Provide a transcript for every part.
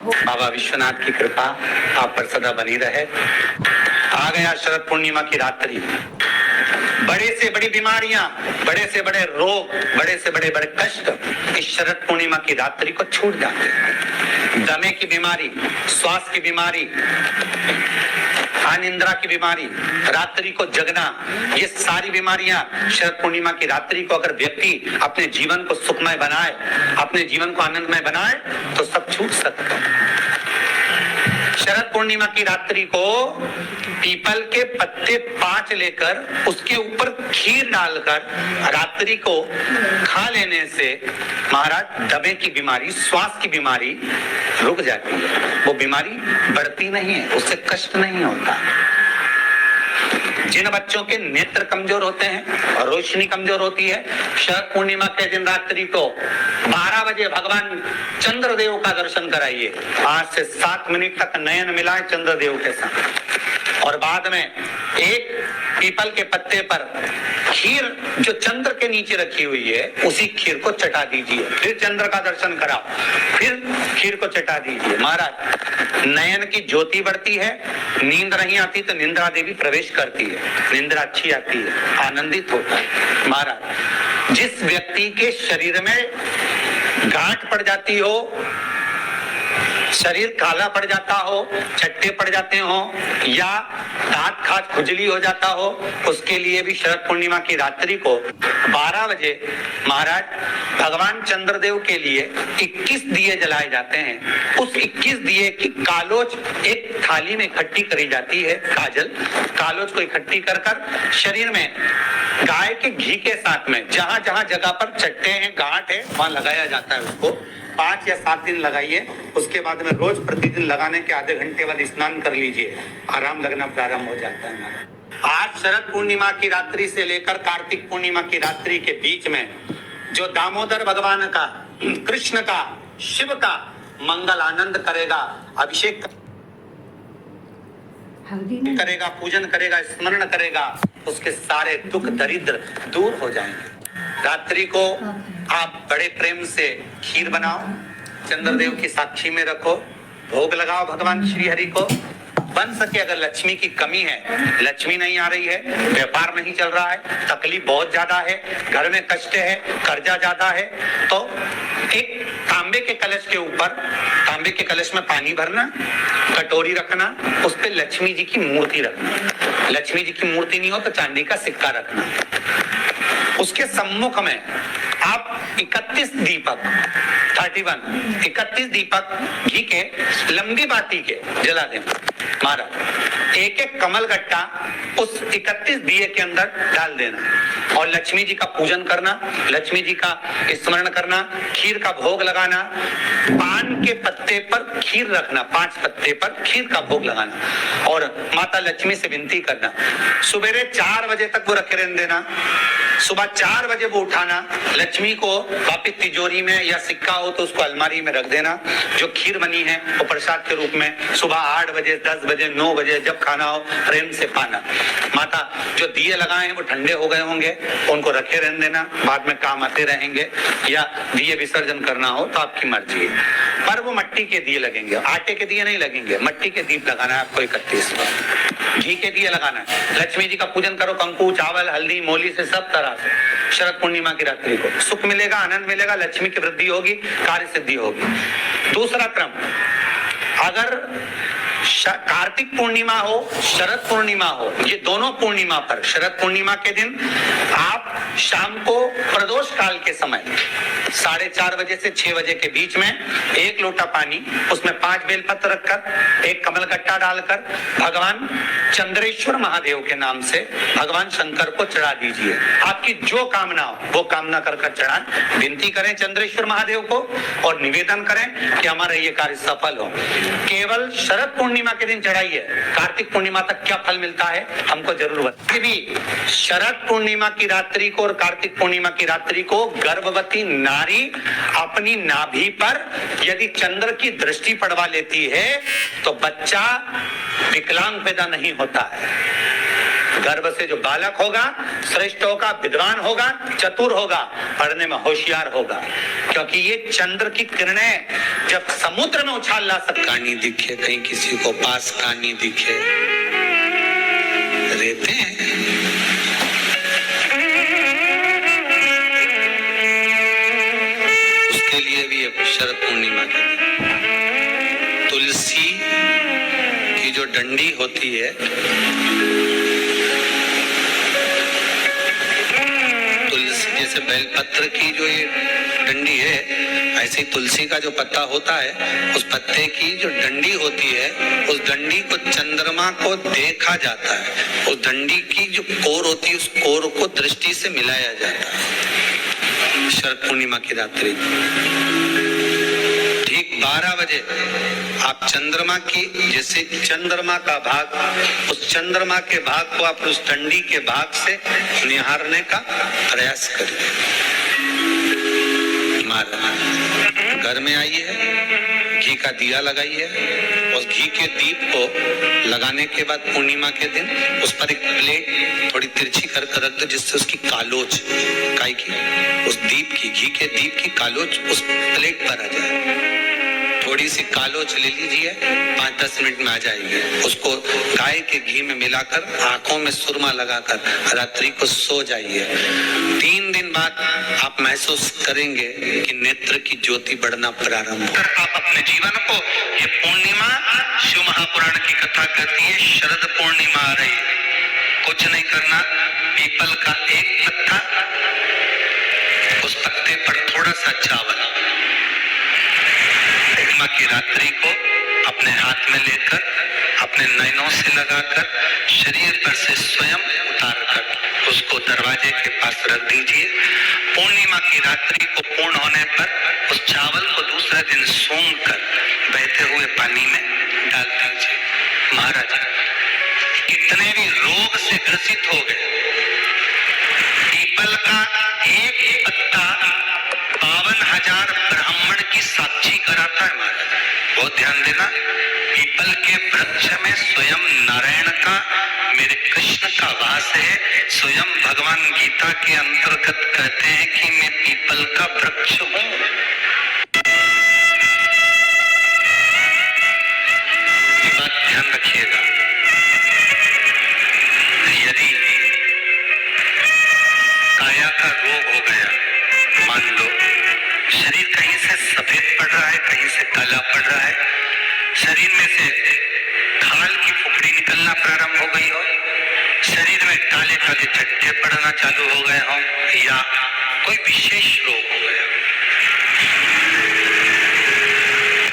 बाबा विश्वनाथ की कृपा आप पर सदा बनी रहे। आ गया शरद पूर्णिमा की रात्रि। बड़े से बड़ी बीमारियां, बड़े से बड़े रोग, बड़े से बड़े बड़े कष्ट इस शरद पूर्णिमा की रात्रि को छूट जाते हैं। दमे की बीमारी, श्वास की बीमारी, अनिद्रा की बीमारी, रात्रि को जगना, ये सारी बीमारियां शरद पूर्णिमा की रात्रि को अगर व्यक्ति अपने जीवन को सुखमय बनाए, अपने जीवन को आनंदमय बनाए तो सब छूट सकता है। शरद पूर्णिमा की रात्रि को पीपल के पत्ते 5 लेकर उसके ऊपर खीर डालकर रात्रि को खा लेने से महाराज दमे की बीमारी, श्वास की बीमारी रुक जाती है। वो बीमारी बढ़ती नहीं है, उससे कष्ट नहीं होता। जिन बच्चों के नेत्र कमजोर होते हैं और रोशनी कमजोर होती है, शरद पूर्णिमा के दिन रात्रि को 12 बजे भगवान चंद्रदेव का दर्शन कराइए। 5 से 7 मिनट तक नयन मिलाए चंद्रदेव के साथ और बाद में एक पीपल के पत्ते पर खीर जो चंद्र के नीचे रखी हुई है उसी खीर को चटा दीजिए। फिर चंद्र का दर्शन कराओ, फिर खीर को चटा दीजिए। महाराज नयन की ज्योति बढ़ती है, नींद नहीं आती तो निंद्रा देवी प्रवेश करती है, निंद्रा अच्छी आती है, आनंदित होता है। महाराज जिस व्यक्ति के शरीर में गांठ पड़ जाती हो, शरीर काला पड़ जाता हो, चट्टे पड़ जाते हो या दांत खाज खुजली हो जाता हो, उसके लिए भी शरद पूर्णिमा की रात्रि को 12 बजे महाराज भगवान चंद्रदेव के लिए 21 दिए जलाए जाते हैं। उस 21 दिए की कालोज एक थाली में इकट्ठी करी जाती है। कालोज को इकट्ठी कर कर शरीर में गाय के घी के साथ में जहां जहां जगह पर चट्टे हैं, गांठ है, वहां लगाया जाता है। उसको 5 या 7 दिन लगाइए। उसके बाद में रोज प्रतिदिन लगाने के आधे घंटे बाद स्नान कर लीजिए, आराम लगना प्रारंभ हो जाता है। आज शरद पूर्णिमा की रात्रि से लेकर कार्तिक पूर्णिमा की रात्रि के बीच में जो दामोदर भगवान का, कृष्ण का, शिव का मंगल आनंद करेगा, अभिषेक करेगा, पूजन करेगा, स्मरण करेगा, उसके सारे दुख दरिद्र दूर हो जाएंगे। रात्रि को आप बड़े प्रेम से खीर बनाओ, चंद्रदेव की साक्षी में रखो, भोग लगाओ भगवान श्री हरि को। बन सके अगर लक्ष्मी की कमी है, लक्ष्मी नहीं आ रही है, व्यापार नहीं चल रहा है, तकलीफ बहुत ज्यादा है, घर में कष्ट है, कर्जा ज्यादा है, तो एक तांबे के कलश के ऊपर, तांबे के कलश में पानी भरना, कटोरी रखना, उस पे लक्ष्मी जी की मूर्ति रखना। लक्ष्मी जी की मूर्ति नहीं हो तो चांदी का सिक्का रखना। उसके सम्मुख में आप 31 दीपक 31 दीपक घी के लंबी बाती के जला दें। महाराज एक एक कमल गट्टा उस 31 दिए के अंदर डाल देना और लक्ष्मी जी का पूजन करना, लक्ष्मी जी का स्मरण करना, खीर का भोग लगाना, पान के पत्ते पर खीर रखना, 5 पत्ते पर खीर का भोग लगाना और माता लक्ष्मी से विनती करना। सुबेरे 4 बजे तक वो रखे रहने देना, सुबह 4 बजे वो उठाना, लक्ष्मी को वापिस तिजोरी में या सिक्का हो तो उसको अलमारी में रख देना। जो खीर बनी है वो प्रसाद के रूप में सुबह 8 बजे, 10 बजे, 9 बजे जब खाना हो प्रेम से पाना। माता जो दिए लगाए हैं वो ठंडे हो गए होंगे, उनको रखे रहने देना, बाद में काम आते रहेंगे, या दिए विसर्जन करना हो तो आपकी मर्जी है। पर वो मिट्टी के दिए लगेंगे, आटे के दिए नहीं लगेंगे, मिट्टी के दीप लगाना है आपको। 31 घी के दिए लगाना है। लक्ष्मी जी का पूजन करो, कंकु, चावल, हल्दी, मोली से, सब तरह से। शरद पूर्णिमा की रात्रि को सुख मिलेगा, आनंद मिलेगा, लक्ष्मी की वृद्धि होगी, कार्य सिद्धि होगी। दूसरा क्रम, अगर कार्तिक पूर्णिमा हो, शरद पूर्णिमा हो, ये दोनों पूर्णिमा पर, शरद पूर्णिमा के दिन आप शाम को प्रदोष काल के समय 4:30 बजे से 6 बजे के बीच में 1 लोटा पानी, उसमें 5 बेलपत्र रखकर, 1 कमलगट्टा डालकर भगवान चंद्रेश्वर महादेव के नाम से भगवान शंकर को चढ़ा दीजिए। आपकी जो कामना हो वो कामना कर कर चढ़ाएं, विनती करें चंद्रेश्वर महादेव को और निवेदन करें कि हमारा ये कार्य सफल हो। केवल शरद पूर्णिमा के दिन चढ़ाइए, कार्तिक पूर्णिमा तक क्या फल मिलता है हमको जरूर बताइए। भी शरद पूर्णिमा की रात्रि को और कार्तिक पूर्णिमा की रात्रि को गर्भवती नारी अपनी नाभि पर यदि चंद्र की दृष्टि पड़वा लेती है तो बच्चा विकलांग पैदा नहीं होता है। गर्भ से जो बालक होगा श्रेष्ठ होगा, विद्वान होगा, चतुर होगा, पढ़ने में होशियार होगा। क्योंकि ये चंद्र की किरणें जब समुद्र में उछाल ला सकती, कहानी दिखे कहीं किसी को पास कहानी दिखे, रहते हैं। उसके लिए भी अब शरद पूर्णिमा के दिन तुलसी की जो डंडी होती है, तुलसी जैसे बेलपत्र की जो ये डंडी है, ऐसे ही तुलसी का जो पत्ता होता है, उस पत्ते की जो डंडी होती है, उस डंडी को चंद्रमा को देखा जाता है। उस डंडी की जो कोर होती है, उस कोर को दृष्टि से मिलाया जाता है। शरद पूर्णिमा की रात्रि ठीक 12 बजे आप चंद्रमा की, जैसे चंद्रमा का भाग, उस चंद्रमा के भाग को आप उस डंडी के भाग से निहारने का प्रयास करिए। घर में आई है, घी का दिया लगाई है, उस घी के दीप को लगाने के बाद पूर्णिमा के दिन उस पर एक प्लेट थोड़ी तिरछी कर रख दो, जिससे उसकी कालोच काय की, उस दीप की, घी के दीप की कालोच उस प्लेट पर आ जाए। थोड़ी सी कालोच ले लीजिए, 5-10 मिनट में आ जाएगी। उसको गाय के घी में मिलाकर आंखों में सुरमा लगाकर रात्रि को सो जाइए। 3 दिन बाद आप महसूस करेंगे कि नेत्र की ज्योति बढ़ना प्रारंभ हो। आप अपने जीवन को, ये पूर्णिमा शिव महापुराण की कथा कहती है, शरद पूर्णिमा आ रही है, कुछ नहीं करना, पीपल का एक पत्ता, उस पत्ते पर थोड़ा सा चावल, पूर्णिमा की रात्रि को अपने हाथ में लेकर, अपने नयनों से लगाकर, शरीर पर से स्वयं उतारकर उसको दरवाजे के पास रख दीजिए। पूर्णिमा की रात्रि को पूर्ण होने पर उस चावल को दूसरे दिन सूंघ कर बहते हुए पानी में डाल दीजिए। महाराज कितने भी रोग से ग्रसित हो गए, पीपल का एक पत्ता 52,000 ब्राह्मण की साक्षी कराता है। महाराज बहुत ध्यान देना, पीपल के वृक्ष में स्वयं नारायण का, मेरे कृष्ण का वास है। स्वयं भगवान गीता के अंतर्गत कहते हैं कि मैं पीपल का वृक्ष हूं। ये बात ध्यान रखिएगा। यदि काया का रोग हो गया, मान लो शरीर कहीं से सफेद पड़ रहा है, कहीं से काला पड़ रहा है, शरीर में से खाल की फुकड़ी निकलना प्रारंभ हो गई हो, शरीर में काले काले चट्टे पड़ना चालू हो गए हो, या कोई विशेष रोग हो गया,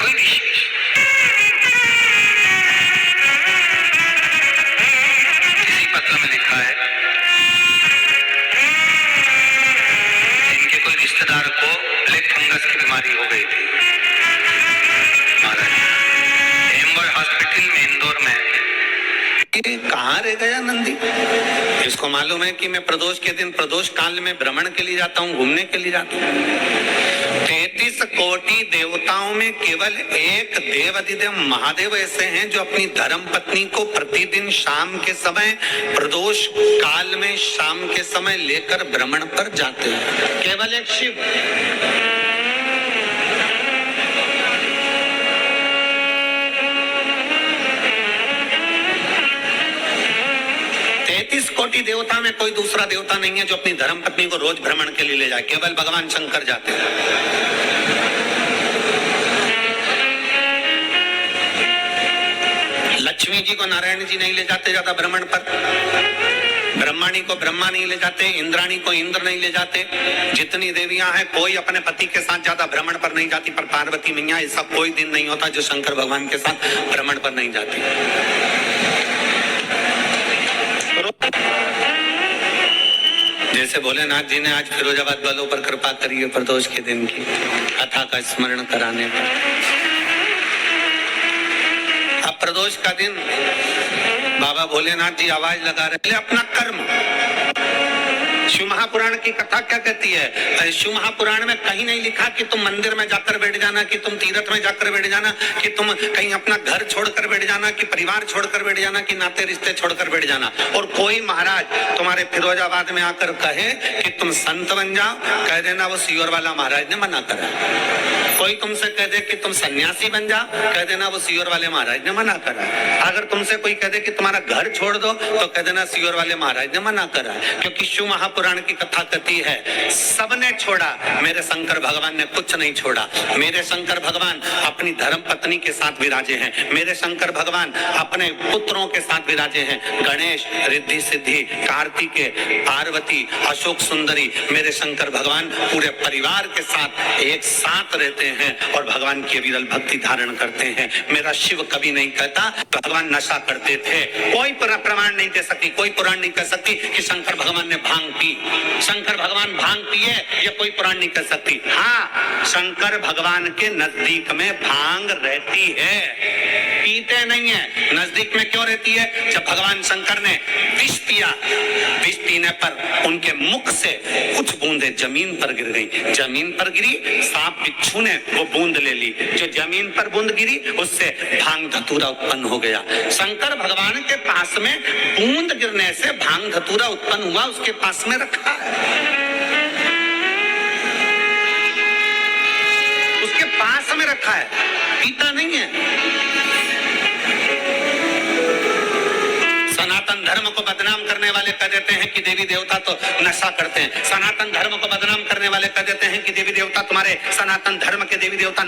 कोई विशेष, किसी पत्र में लिखा है इनके कोई रिश्तेदार को ब्लैक फंगस की बीमारी हो गई थी। महाराज एम्बर हॉस्पिटल में, इंदौर में, कहाँ रह गया नंदी? इसको मालूम है कि मैं प्रदोष के दिन, प्रदोष काल में भ्रमण के लिए जाता हूँ, घूमने के लिए जाता हूँ। 33 कोटि देवताओं में केवल एक देवाधिदेव महादेव ऐसे हैं जो अपनी धर्म पत्नी को प्रतिदिन शाम के समय, प्रदोष काल में शाम के समय लेकर भ्रमण पर जाते हैं। केवल एक शिव। 33 कोटि देवता में कोई दूसरा देवता नहीं है जो अपनी धर्म पत्नी को रोज भ्रमण के लिए ले जाए, केवल भगवान शंकर जाते हैं। लक्ष्मी जी को नारायण जी नहीं ले जाते ज्यादा भ्रमण पर, ब्रह्माणी को ब्रह्मा नहीं ले जाते, इंद्राणी को इंद्र नहीं ले जाते। जितनी देवियां हैं कोई अपने पति के साथ ज्यादा भ्रमण पर नहीं जाती, पर पार्वती मैया ऐसा कोई दिन नहीं होता जो शंकर भगवान के साथ भ्रमण पर नहीं जाती। जैसे भोलेनाथ जी ने आज फिरोजाबाद वालों पर कृपा करी है प्रदोष के दिन की कथा का स्मरण कराने पर। अब प्रदोष का दिन बाबा भोलेनाथ जी आवाज लगा रहे, अपना कर्म शिव महापुराण की कथा क्या कहती है? शिव महापुराण में कहीं नहीं लिखा कि तुम मंदिर में जाकर बैठ जाना, कि तुम तीर्थ में जाकर बैठ जाना, कि तुम कहीं अपना घर छोड़कर बैठ जाना, कि परिवार छोड़कर बैठ जाना, कि नाते रिश्ते छोड़कर बैठ जाना। और कोई महाराज तुम्हारे फिरोजाबाद में आकर कहे कि तुम संत बन जाओ, कह देना वो सीहोर वाला महाराज ने मना करा। कोई तुमसे कह दे कि तुम सन्यासी बन जाओ, कह देना वो सीहोर वाले महाराज ने मना करा। अगर तुमसे कोई कह दे कि तुम्हारा घर छोड़ दो, तो कह देना सीहोर वाले महाराज ने मना करा। क्योंकि शिव महापुराण की कथा कहती है सबने छोड़ा, मेरे शंकर भगवान ने कुछ नहीं छोड़ा। मेरे शंकर भगवान अपनी धर्म पत्नी के साथ विराजे हैं, मेरे शंकर भगवान अपने पुत्रों के साथ विराजे हैं। गणेश, रिद्धि सिद्धि, कार्तिकेय, पार्वती, अशोक सुंदरी, मेरे शंकर भगवान पूरे परिवार के साथ एक साथ रहते हैं और भगवान की विरल भक्ति धारण करते हैं। मेरा शिव कभी नहीं कहता भगवान नशा करते थे। कोई प्रमाण नहीं दे सकती, कोई पुराण नहीं कह सकती कि शंकर भगवान ने भांग पी, शंकर भगवान भांग पिए, ये कोई पुराण नहीं कह सकती। हाँ, शंकर भगवान के नजदीक में भांग रहती है, पीते नहीं है। नजदीक में क्यों रहती है? जब भगवान शंकर ने विष पिया, विष पीने पर उनके मुख से कुछ बूंदें जमीन पर गिर गई। जमीन पर गिरी, सांप बिच्छू ने वो बूंद ले ली। जो जमीन पर बूंद गिरी उससे भांग धतूरा उत्पन्न हो गया। शंकर भगवान के पास में बूंद गिरने से भांग धतूरा उत्पन्न हुआ, उसके पास में रखा है, उसके पास में रखा है, पीता नहीं है। सनातन धर्म को बदनाम करने वाले कह देते हैं कि देवी देवता तो नशा करते हैं। सनातन धर्म को बदनाम करने वाले कह देते हैं कि देवी देवता, तुम्हारे सनातन धर्म के देवी देवता